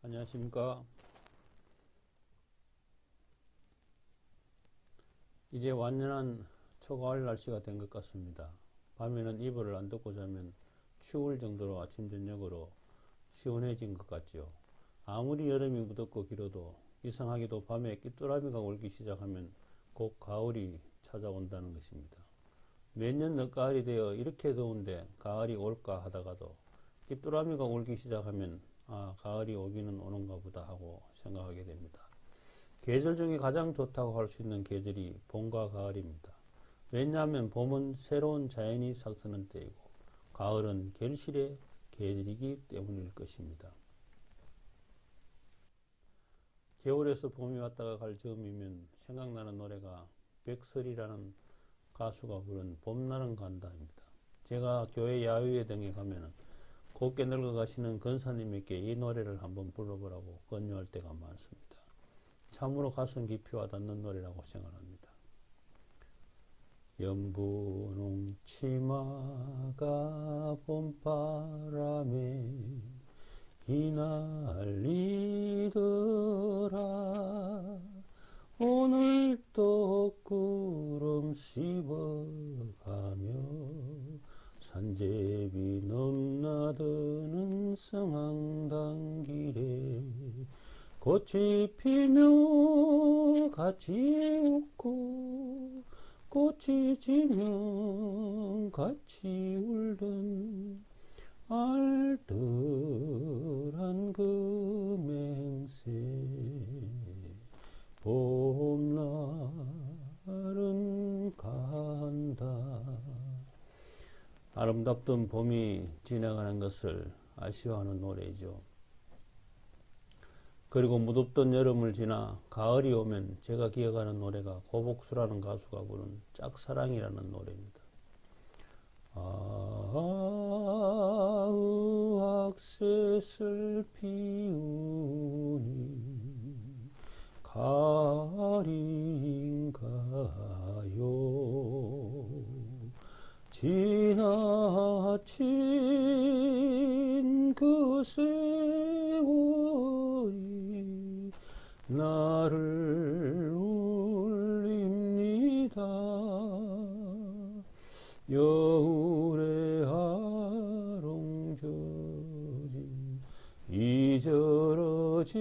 안녕하십니까. 이제 완연한 초가을 날씨가 된 것 같습니다. 밤에는 이불을 안 덮고 자면 추울 정도로 아침 저녁으로 시원해진 것 같지요. 아무리 여름이 무덥고 길어도 이상하게도 밤에 끼뚜라미가 울기 시작하면 곧 가을이 찾아온다는 것입니다. 매년 늦가을이 되어 이렇게 더운데 가을이 올까 하다가도 끼뚜라미가 울기 시작하면 가을이 오기는 오는가 보다 하고 생각하게 됩니다. 계절 중에 가장 좋다고 할 수 있는 계절이 봄과 가을입니다. 왜냐하면 봄은 새로운 자연이 싹트는 때이고 가을은 결실의 계절이기 때문일 것입니다. 겨울에서 봄이 왔다가 갈 즈음이면 생각나는 노래가 백설이라는 가수가 부른 봄날은 간다입니다. 제가 교회 야유회 등에 가면은 곱게 늙어가시는 권사님에게 이 노래를 한번 불러보라고 권유할 때가 많습니다. 참으로 가슴 깊이 와닿는 노래라고 생각합니다. 연분홍 치마가 봄바람에 휘날리더라. 오늘도 구름 씹어가며 산제비 넘나드는 성황당 길에 꽃이 피며 같이 웃고 꽃이 지면 같이 울던 알뜰한 금행새 봄날은 간다. 아름답던 봄이 지나가는 것을 아쉬워하는 노래이죠. 그리고 무덥던 여름을 지나 가을이 오면 제가 기억하는 노래가 고복수라는 가수가 부른 짝사랑이라는 노래입니다. 의학셋을 피우니 가을인가요? 지나친 그 세월이 나를 울립니다. 여울에 아롱져진 이저러진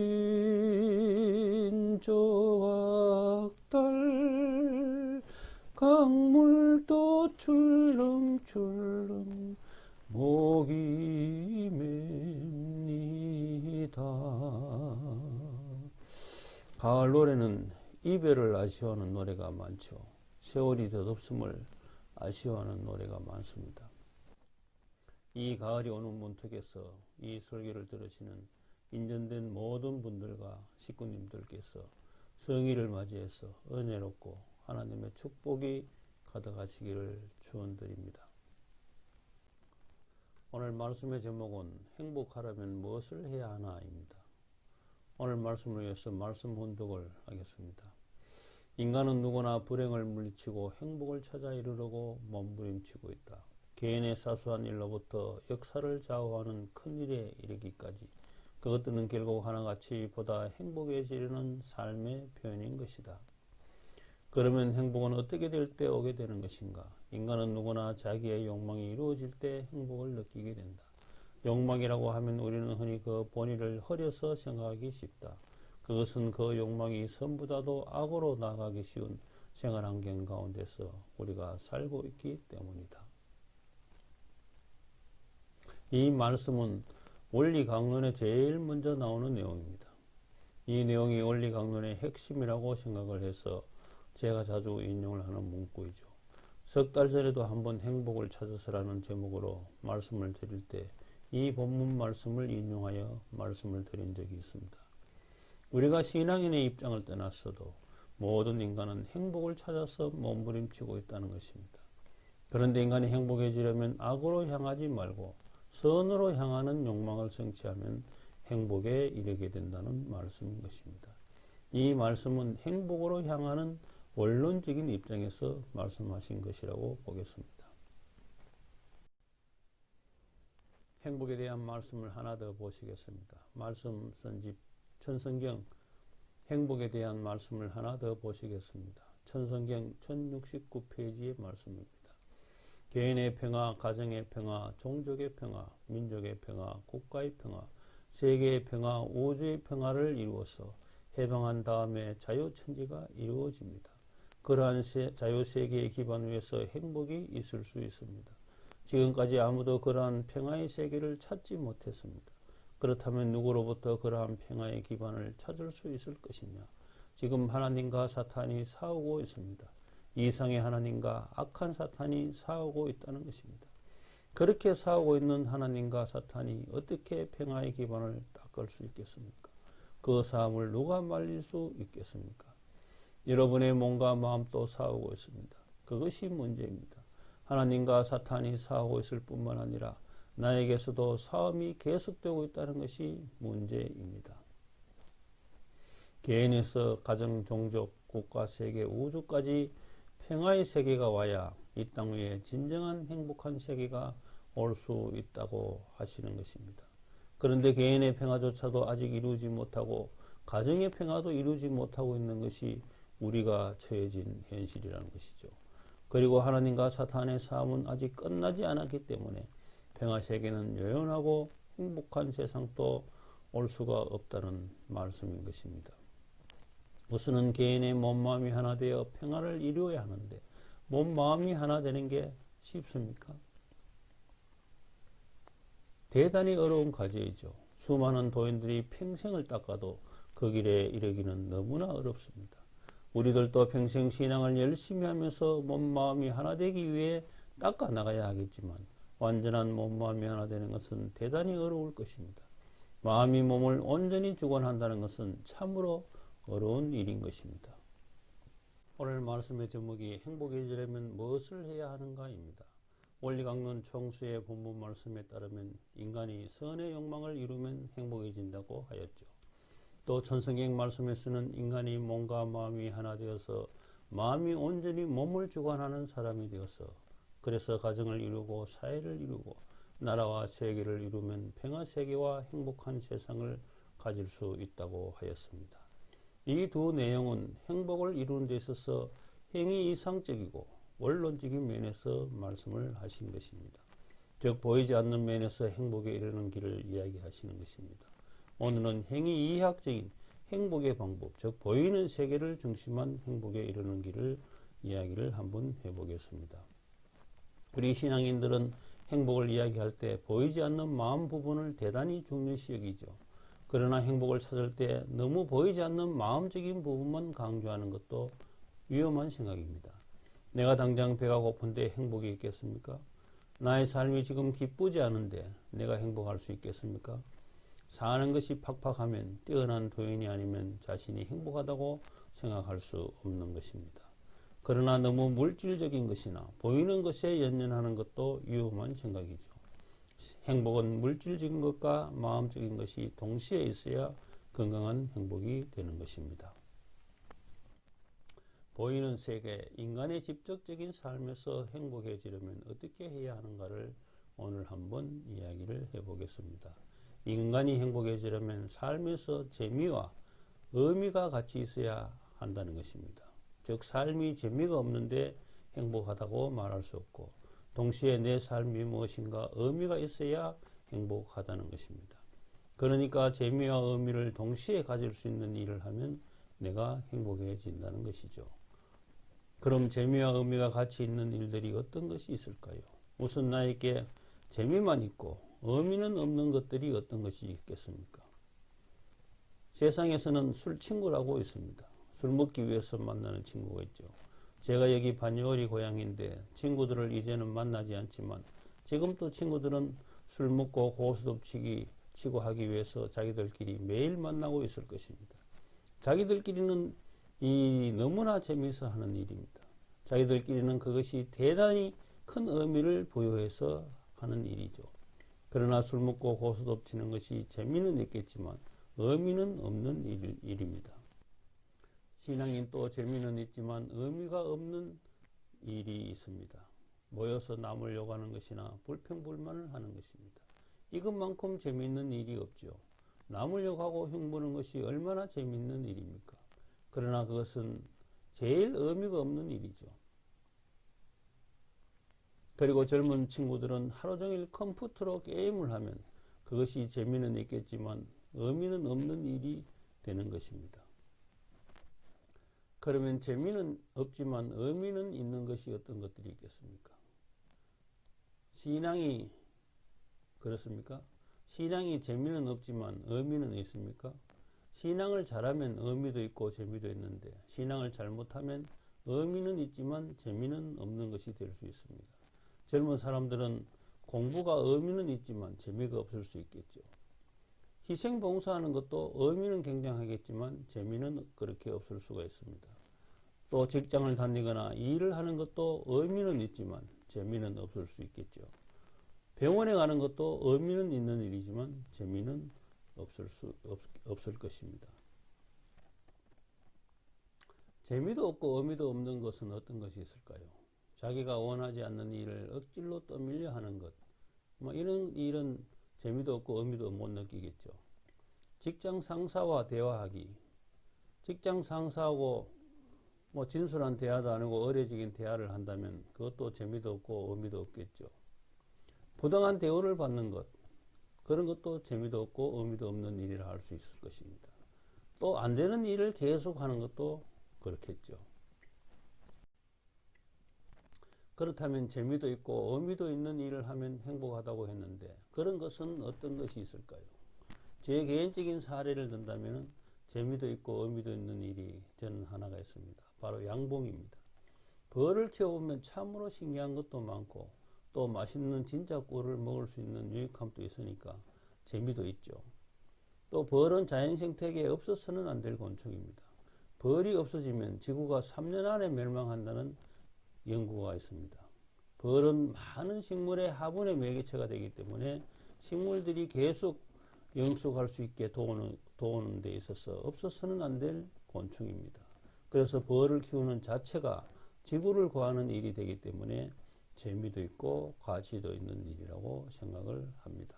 조각들 강물도 출렁출렁 목이 맵니다. 가을 노래는 이별을 아쉬워하는 노래가 많죠. 세월이 덧없음을 아쉬워하는 노래가 많습니다. 이 가을이 오는 문턱에서 이 설교를 들으시는 인전된 모든 분들과 식구님들께서 성의를 맞이해서 은혜롭고 하나님의 축복이 가득하시기를 축원드립니다. 오늘 말씀의 제목은 행복하려면 무엇을 해야 하나입니다. 오늘 말씀을 위해서 말씀 혼독을 하겠습니다. 인간은 누구나 불행을 물리치고 행복을 찾아 이루려고 몸부림치고 있다. 개인의 사소한 일로부터 역사를 좌우하는 큰 일에 이르기까지 그것들은 결국 하나같이 보다 행복해지려는 삶의 표현인 것이다. 그러면 행복은 어떻게 될 때 오게 되는 것인가? 인간은 누구나 자기의 욕망이 이루어질 때 행복을 느끼게 된다. 욕망이라고 하면 우리는 흔히 그 본의를 흐려서 생각하기 쉽다. 그것은 그 욕망이 전부다도 악으로 나가기 쉬운 생활환경 가운데서 우리가 살고 있기 때문이다. 이 말씀은 원리강론에 제일 먼저 나오는 내용입니다. 이 내용이 원리강론의 핵심이라고 생각을 해서 제가 자주 인용을 하는 문구이죠. 석 달 전에도 한번 행복을 찾아서라는 제목으로 말씀을 드릴 때 이 본문 말씀을 인용하여 말씀을 드린 적이 있습니다. 우리가 신앙인의 입장을 떠났어도 모든 인간은 행복을 찾아서 몸부림치고 있다는 것입니다. 그런데 인간이 행복해지려면 악으로 향하지 말고 선으로 향하는 욕망을 성취하면 행복에 이르게 된다는 말씀인 것입니다. 이 말씀은 행복으로 향하는 원론적인 입장에서 말씀하신 것이라고 보겠습니다. 행복에 대한 말씀을 하나 더 보시겠습니다. 말씀 선집 천성경 행복에 대한 말씀을 하나 더 보시겠습니다. 천성경 1069페이지의 말씀입니다. 개인의 평화, 가정의 평화, 종족의 평화, 민족의 평화, 국가의 평화, 세계의 평화, 우주의 평화를 이루어서 해방한 다음에 자유천지가 이루어집니다. 그러한 자유세계의 기반 위에서 행복이 있을 수 있습니다. 지금까지 아무도 그러한 평화의 세계를 찾지 못했습니다. 그렇다면 누구로부터 그러한 평화의 기반을 찾을 수 있을 것이냐? 지금 하나님과 사탄이 싸우고 있습니다. 이상의 하나님과 악한 사탄이 싸우고 있다는 것입니다. 그렇게 싸우고 있는 하나님과 사탄이 어떻게 평화의 기반을 닦을 수 있겠습니까? 그 싸움을 누가 말릴 수 있겠습니까? 여러분의 몸과 마음도 싸우고 있습니다. 그것이 문제입니다. 하나님과 사탄이 싸우고 있을 뿐만 아니라 나에게서도 싸움이 계속되고 있다는 것이 문제입니다. 개인에서 가정, 종족, 국가, 세계, 우주까지 평화의 세계가 와야 이 땅 위에 진정한 행복한 세계가 올 수 있다고 하시는 것입니다. 그런데 개인의 평화조차도 아직 이루지 못하고 가정의 평화도 이루지 못하고 있는 것이 우리가 처해진 현실이라는 것이죠. 그리고 하나님과 사탄의 싸움은 아직 끝나지 않았기 때문에 평화세계는 요연하고 행복한 세상도 올 수가 없다는 말씀인 것입니다. 우선은 개인의 몸마음이 하나 되어 평화를 이루어야 하는데 몸마음이 하나 되는 게 쉽습니까? 대단히 어려운 과제이죠. 수많은 도인들이 평생을 닦아도 그 길에 이르기는 너무나 어렵습니다. 우리들도 평생 신앙을 열심히 하면서 몸마음이 하나 되기 위해 닦아 나가야 하겠지만 완전한 몸마음이 하나 되는 것은 대단히 어려울 것입니다. 마음이 몸을 온전히 주관한다는 것은 참으로 어려운 일인 것입니다. 오늘 말씀의 제목이 행복해지려면 무엇을 해야 하는가입니다. 원리강론 총수의 본문 말씀에 따르면 인간이 선의 욕망을 이루면 행복해진다고 하였죠. 또 천성경 말씀에서는 인간이 몸과 마음이 하나 되어서 마음이 온전히 몸을 주관하는 사람이 되어서 그래서 가정을 이루고 사회를 이루고 나라와 세계를 이루면 평화세계와 행복한 세상을 가질 수 있다고 하였습니다. 이 두 내용은 행복을 이루는 데 있어서 행위 이상적이고 원론적인 면에서 말씀을 하신 것입니다. 즉 보이지 않는 면에서 행복에 이르는 길을 이야기하시는 것입니다. 오늘은 행위 이학적인 행복의 방법, 즉 보이는 세계를 중심한 행복에 이르는 길을 이야기를 한번 해보겠습니다. 우리 신앙인들은 행복을 이야기할 때 보이지 않는 마음 부분을 대단히 중요시 여기죠. 그러나 행복을 찾을 때 너무 보이지 않는 마음적인 부분만 강조하는 것도 위험한 생각입니다. 내가 당장 배가 고픈데 행복이 있겠습니까? 나의 삶이 지금 기쁘지 않은데 내가 행복할 수 있겠습니까? 사는 것이 팍팍하면 뛰어난 도인이 아니면 자신이 행복하다고 생각할 수 없는 것입니다. 그러나 너무 물질적인 것이나 보이는 것에 연연하는 것도 위험한 생각이죠. 행복은 물질적인 것과 마음적인 것이 동시에 있어야 건강한 행복이 되는 것입니다. 보이는 세계, 인간의 직접적인 삶에서 행복해지려면 어떻게 해야 하는가를 오늘 한번 이야기를 해보겠습니다. 인간이 행복해지려면 삶에서 재미와 의미가 같이 있어야 한다는 것입니다. 즉 삶이 재미가 없는데 행복하다고 말할 수 없고 동시에 내 삶이 무엇인가 의미가 있어야 행복하다는 것입니다. 그러니까 재미와 의미를 동시에 가질 수 있는 일을 하면 내가 행복해진다는 것이죠. 그럼 재미와 의미가 같이 있는 일들이 어떤 것이 있을까요? 우선 나에게 재미만 있고 의미는 없는 것들이 어떤 것이 있겠습니까? 세상에서는 술 친구라고 있습니다. 술 먹기 위해서 만나는 친구가 있죠. 제가 여기 반여리 고향인데 친구들을 이제는 만나지 않지만 지금 또 친구들은 술 먹고 고스톱 치고 하기 위해서 자기들끼리 매일 만나고 있을 것입니다. 자기들끼리는 너무나 재미있어 하는 일입니다. 자기들끼리는 그것이 대단히 큰 의미를 부여해서 하는 일이죠. 그러나 술 먹고 고스톱 치는 것이 재미는 있겠지만 의미는 없는 일입니다. 신앙인 또 재미는 있지만 의미가 없는 일이 있습니다. 모여서 남을 욕하는 것이나 불평불만을 하는 것입니다. 이것만큼 재미있는 일이 없죠. 남을 욕하고 흉보는 것이 얼마나 재미있는 일입니까? 그러나 그것은 제일 의미가 없는 일이죠. 그리고 젊은 친구들은 하루 종일 컴퓨터로 게임을 하면 그것이 재미는 있겠지만 의미는 없는 일이 되는 것입니다. 그러면 재미는 없지만 의미는 있는 것이 어떤 것들이 있겠습니까? 신앙이 그렇습니까? 신앙이 재미는 없지만 의미는 있습니까? 신앙을 잘하면 의미도 있고 재미도 있는데 신앙을 잘못하면 의미는 있지만 재미는 없는 것이 될 수 있습니다. 젊은 사람들은 공부가 의미는 있지만 재미가 없을 수 있겠죠. 희생봉사하는 것도 의미는 굉장하겠지만 재미는 그렇게 없을 수가 있습니다. 또 직장을 다니거나 일을 하는 것도 의미는 있지만 재미는 없을 수 있겠죠. 병원에 가는 것도 의미는 있는 일이지만 재미는 없을 것입니다. 재미도 없고 의미도 없는 것은 어떤 것이 있을까요? 자기가 원하지 않는 일을 억지로 떠밀려 하는 것, 이런 일은 재미도 없고 의미도 못 느끼겠죠. 직장 상사와 대화하기, 직장 상사하고 진솔한 대화도 아니고 어려지긴 대화를 한다면 그것도 재미도 없고 의미도 없겠죠. 부당한 대우를 받는 것, 그런 것도 재미도 없고 의미도 없는 일이라 할 수 있을 것입니다. 또 안 되는 일을 계속 하는 것도 그렇겠죠. 그렇다면 재미도 있고 의미도 있는 일을 하면 행복하다고 했는데 그런 것은 어떤 것이 있을까요? 제 개인적인 사례를 든다면 재미도 있고 의미도 있는 일이 저는 하나가 있습니다. 바로 양봉입니다. 벌을 키워보면 참으로 신기한 것도 많고 또 맛있는 진짜 꿀을 먹을 수 있는 유익함도 있으니까 재미도 있죠. 또 벌은 자연생태계에 없어서는 안 될 곤충입니다. 벌이 없어지면 지구가 3년 안에 멸망한다는 연구가 있습니다. 벌은 많은 식물의 화분의 매개체가 되기 때문에 식물들이 계속 영속할 수 있게 도우는 데 있어서 없어서는 안 될 곤충입니다. 그래서 벌을 키우는 자체가 지구를 구하는 일이 되기 때문에 재미도 있고 가치도 있는 일이라고 생각을 합니다.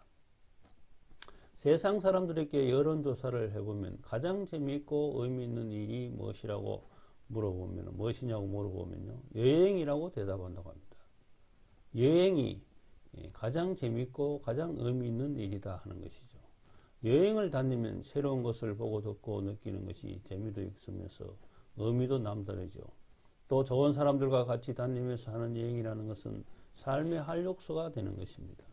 세상 사람들에게 여론조사를 해보면 가장 재미있고 의미 있는 일이 무엇이냐고 물어보면요. 여행이라고 대답한다고 합니다. 여행이 가장 재미있고 가장 의미 있는 일이다 하는 것이죠. 여행을 다니면 새로운 것을 보고 듣고 느끼는 것이 재미도 있으면서 의미도 남다르죠. 또 좋은 사람들과 같이 다니면서 하는 여행이라는 것은 삶의 활력소가 되는 것입니다.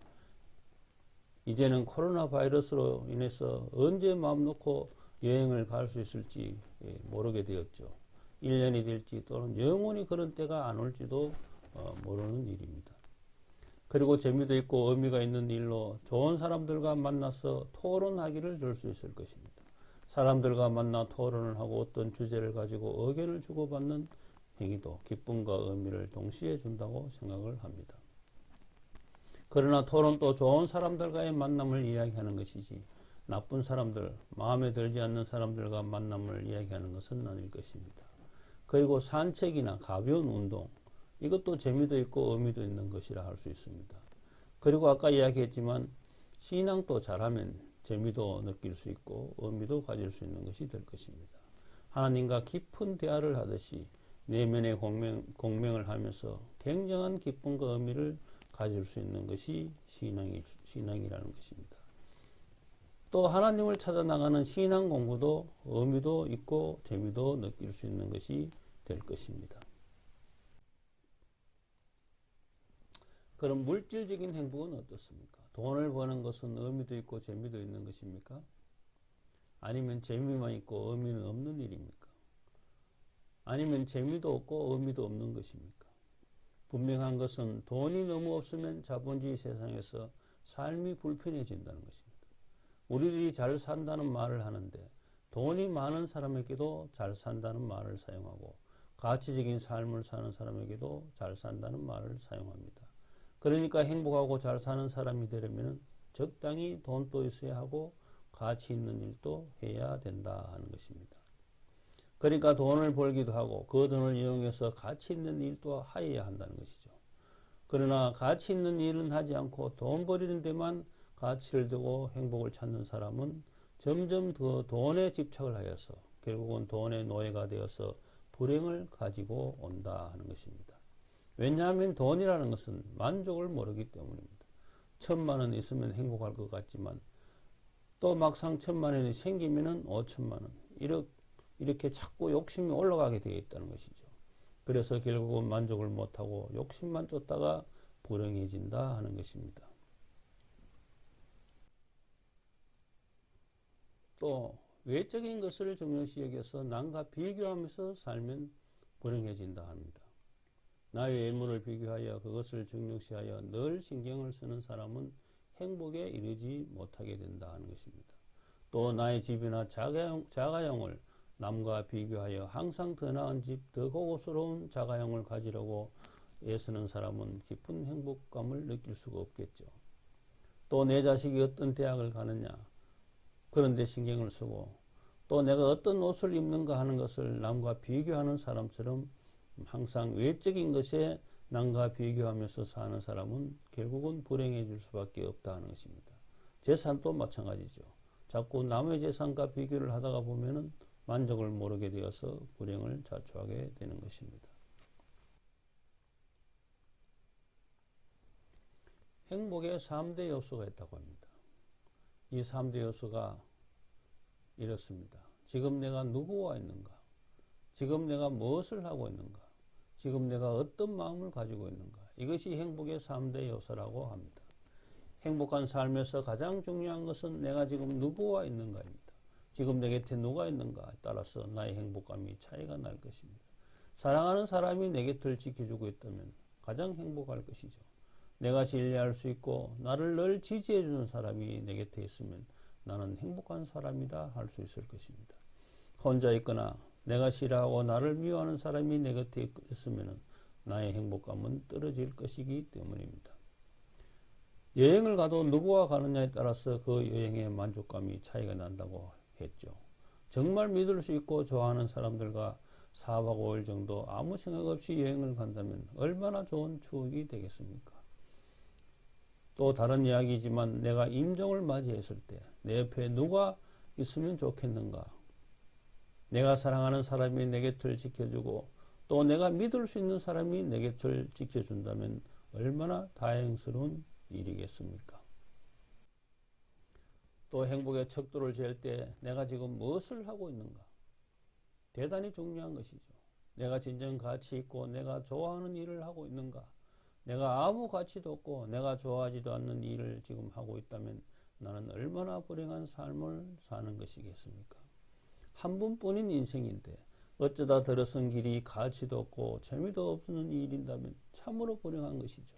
이제는 코로나 바이러스로 인해서 언제 마음 놓고 여행을 갈 수 있을지 모르게 되었죠. 1년이 될지 또는 영원히 그런 때가 안 올지도 모르는 일입니다. 그리고 재미도 있고 의미가 있는 일로 좋은 사람들과 만나서 토론하기를 줄 수 있을 것입니다. 사람들과 만나 토론을 하고 어떤 주제를 가지고 의견을 주고받는 행위도 기쁨과 의미를 동시에 준다고 생각을 합니다. 그러나 토론도 좋은 사람들과의 만남을 이야기하는 것이지 나쁜 사람들, 마음에 들지 않는 사람들과 만남을 이야기하는 것은 아닐 것입니다. 그리고 산책이나 가벼운 운동, 이것도 재미도 있고 의미도 있는 것이라 할 수 있습니다. 그리고 아까 이야기했지만 신앙도 잘하면 재미도 느낄 수 있고 의미도 가질 수 있는 것이 될 것입니다. 하나님과 깊은 대화를 하듯이 내면의 공명을 하면서 굉장한 기쁨과 의미를 가질 수 있는 것이 신앙이라는 것입니다. 또 하나님을 찾아 나가는 신앙 공부도 의미도 있고 재미도 느낄 수 있는 것이 될 것입니다. 그럼 물질적인 행복은 어떻습니까? 돈을 버는 것은 의미도 있고 재미도 있는 것입니까? 아니면 재미만 있고 의미는 없는 일입니까? 아니면 재미도 없고 의미도 없는 것입니까? 분명한 것은 돈이 너무 없으면 자본주의 세상에서 삶이 불편해진다는 것입니다. 우리들이 잘 산다는 말을 하는데 돈이 많은 사람에게도 잘 산다는 말을 사용하고 가치적인 삶을 사는 사람에게도 잘 산다는 말을 사용합니다. 그러니까 행복하고 잘 사는 사람이 되려면 적당히 돈도 있어야 하고 가치 있는 일도 해야 된다 하는 것입니다. 그러니까 돈을 벌기도 하고 그 돈을 이용해서 가치 있는 일도 해야 한다는 것이죠. 그러나 가치 있는 일은 하지 않고 돈 버리는 데만 가치를 두고 행복을 찾는 사람은 점점 더 돈에 집착을 하여서 결국은 돈의 노예가 되어서 불행을 가지고 온다 하는 것입니다. 왜냐하면 돈이라는 것은 만족을 모르기 때문입니다. 1,000만 원 있으면 행복할 것 같지만 또 막상 1,000만 원이 생기면은 5,000만 원 이렇게 자꾸 욕심이 올라가게 되어 있다는 것이죠. 그래서 결국은 만족을 못하고 욕심만 쫓다가 불행해진다 하는 것입니다. 또 외적인 것을 중요시 여겨서 남과 비교하면서 살면 불행해진다 합니다. 나의 외모를 비교하여 그것을 중요시하여 늘 신경을 쓰는 사람은 행복에 이르지 못하게 된다 하는 것입니다. 또 나의 집이나 자가용을 남과 비교하여 항상 더 나은 집, 더 고급스러운 자가용을 가지려고 애쓰는 사람은 깊은 행복감을 느낄 수가 없겠죠. 또 내 자식이 어떤 대학을 가느냐 그런 데 신경을 쓰고 또 내가 어떤 옷을 입는가 하는 것을 남과 비교하는 사람처럼 항상 외적인 것에 남과 비교하면서 사는 사람은 결국은 불행해질 수밖에 없다 하는 것입니다. 재산도 마찬가지죠. 자꾸 남의 재산과 비교를 하다가 보면은 만족을 모르게 되어서 불행을 자초하게 되는 것입니다. 행복에 3대 요소가 있다고 합니다. 이 3대 요소가 이렇습니다. 지금 내가 누구와 있는가? 지금 내가 무엇을 하고 있는가? 지금 내가 어떤 마음을 가지고 있는가? 이것이 행복의 3대 요소라고 합니다. 행복한 삶에서 가장 중요한 것은 내가 지금 누구와 있는가입니다. 지금 내 곁에 누가 있는가에 따라서 나의 행복감이 차이가 날 것입니다. 사랑하는 사람이 내 곁을 지켜주고 있다면 가장 행복할 것이죠. 내가 신뢰할 수 있고 나를 늘 지지해주는 사람이 내 곁에 있으면 나는 행복한 사람이다 할 수 있을 것입니다. 혼자 있거나 내가 싫어하고 나를 미워하는 사람이 내 곁에 있으면 나의 행복감은 떨어질 것이기 때문입니다. 여행을 가도 누구와 가느냐에 따라서 그 여행의 만족감이 차이가 난다고 했죠. 정말 믿을 수 있고 좋아하는 사람들과 4박 5일 정도 아무 생각 없이 여행을 간다면 얼마나 좋은 추억이 되겠습니까? 또 다른 이야기지만 내가 임종을 맞이했을 때 내 옆에 누가 있으면 좋겠는가? 내가 사랑하는 사람이 내 곁을 지켜주고 또 내가 믿을 수 있는 사람이 내 곁을 지켜준다면 얼마나 다행스러운 일이겠습니까? 또 행복의 척도를 잴 때 내가 지금 무엇을 하고 있는가? 대단히 중요한 것이죠. 내가 진정 가치 있고 내가 좋아하는 일을 하고 있는가? 내가 아무 가치도 없고 내가 좋아하지도 않는 일을 지금 하고 있다면 나는 얼마나 불행한 삶을 사는 것이겠습니까? 한 번뿐인 인생인데 어쩌다 들어선 길이 가치도 없고 재미도 없는 일인다면 참으로 불행한 것이죠.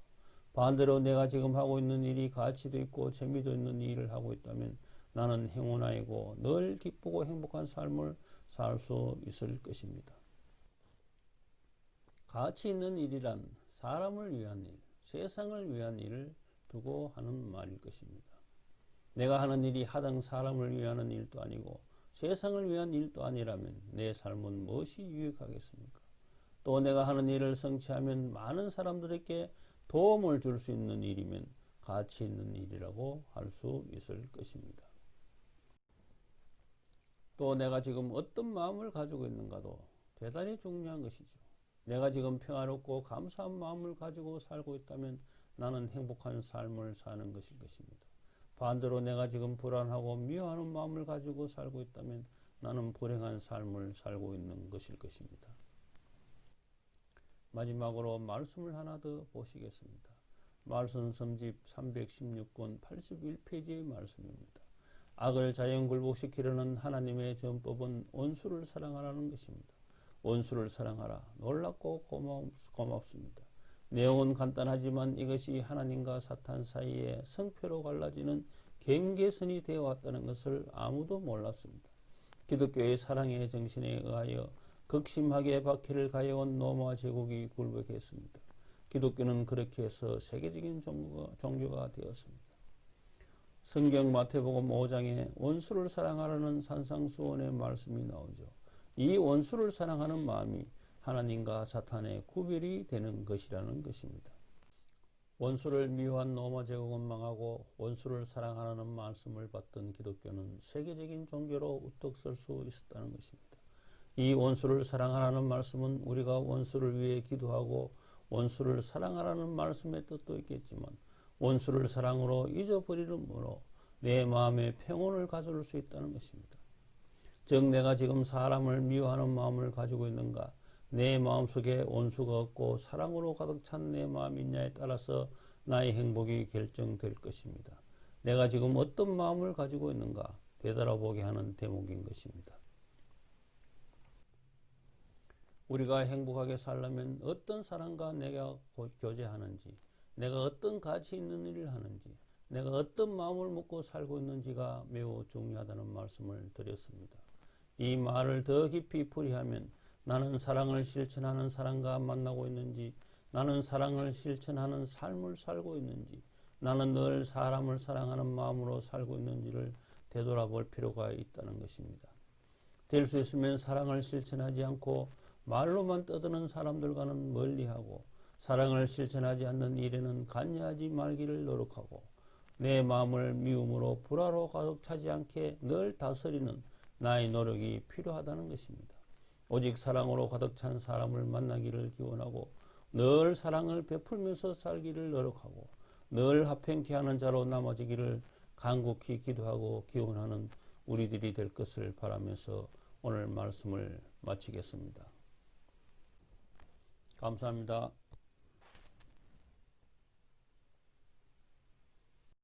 반대로 내가 지금 하고 있는 일이 가치도 있고 재미도 있는 일을 하고 있다면 나는 행운아이고 늘 기쁘고 행복한 삶을 살 수 있을 것입니다. 가치 있는 일이란 사람을 위한 일, 세상을 위한 일을 두고 하는 말일 것입니다. 내가 하는 일이 하등 사람을 위한 일도 아니고 세상을 위한 일도 아니라면 내 삶은 무엇이 유익하겠습니까? 또 내가 하는 일을 성취하면 많은 사람들에게 도움을 줄 수 있는 일이면 가치 있는 일이라고 할 수 있을 것입니다. 또 내가 지금 어떤 마음을 가지고 있는가도 대단히 중요한 것이죠. 내가 지금 평화롭고 감사한 마음을 가지고 살고 있다면 나는 행복한 삶을 사는 것일 것입니다. 반대로 내가 지금 불안하고 미워하는 마음을 가지고 살고 있다면 나는 불행한 삶을 살고 있는 것일 것입니다. 마지막으로 말씀을 하나 더 보시겠습니다. 말씀 섬집 316권 81페이지의 말씀입니다. 악을 자연 굴복시키려는 하나님의 전법은 원수를 사랑하라는 것입니다. 원수를 사랑하라. 놀랍고 고맙습니다. 내용은 간단하지만 이것이 하나님과 사탄 사이에 성패로 갈라지는 경계선이 되어 왔다는 것을 아무도 몰랐습니다. 기독교의 사랑의 정신에 의하여 극심하게 박해를 가해온 로마 제국이 굴복했습니다. 기독교는 그렇게 해서 세계적인 종교가 되었습니다. 성경 마태복음 5장에 원수를 사랑하라는 산상수훈의 말씀이 나오죠. 이 원수를 사랑하는 마음이 하나님과 사탄의 구별이 되는 것이라는 것입니다. 원수를 미워한 로마 제국은 망하고 원수를 사랑하라는 말씀을 받던 기독교는 세계적인 종교로 우뚝 설 수 있었다는 것입니다. 이 원수를 사랑하라는 말씀은 우리가 원수를 위해 기도하고 원수를 사랑하라는 말씀의 뜻도 있겠지만 원수를 사랑으로 잊어버리므로 내 마음에 평온을 가져올 수 있다는 것입니다. 즉 내가 지금 사람을 미워하는 마음을 가지고 있는가, 내 마음속에 원수가 없고 사랑으로 가득 찬 내 마음이 있냐에 따라서 나의 행복이 결정될 것입니다. 내가 지금 어떤 마음을 가지고 있는가 되돌아보게 하는 대목인 것입니다. 우리가 행복하게 살려면 어떤 사람과 내가 교제하는지, 내가 어떤 가치 있는 일을 하는지, 내가 어떤 마음을 먹고 살고 있는지가 매우 중요하다는 말씀을 드렸습니다. 이 말을 더 깊이 풀이하면 나는 사랑을 실천하는 사람과 만나고 있는지, 나는 사랑을 실천하는 삶을 살고 있는지, 나는 늘 사람을 사랑하는 마음으로 살고 있는지를 되돌아볼 필요가 있다는 것입니다. 될 수 있으면 사랑을 실천하지 않고 말로만 떠드는 사람들과는 멀리하고 사랑을 실천하지 않는 일에는 관여하지 말기를 노력하고 내 마음을 미움으로 불화로 가득 차지 않게 늘 다스리는 나의 노력이 필요하다는 것입니다. 오직 사랑으로 가득 찬 사람을 만나기를 기원하고 늘 사랑을 베풀면서 살기를 노력하고 늘 화평케 하는 자로 남아지기를 간곡히 기도하고 기원하는 우리들이 될 것을 바라면서 오늘 말씀을 마치겠습니다. 감사합니다.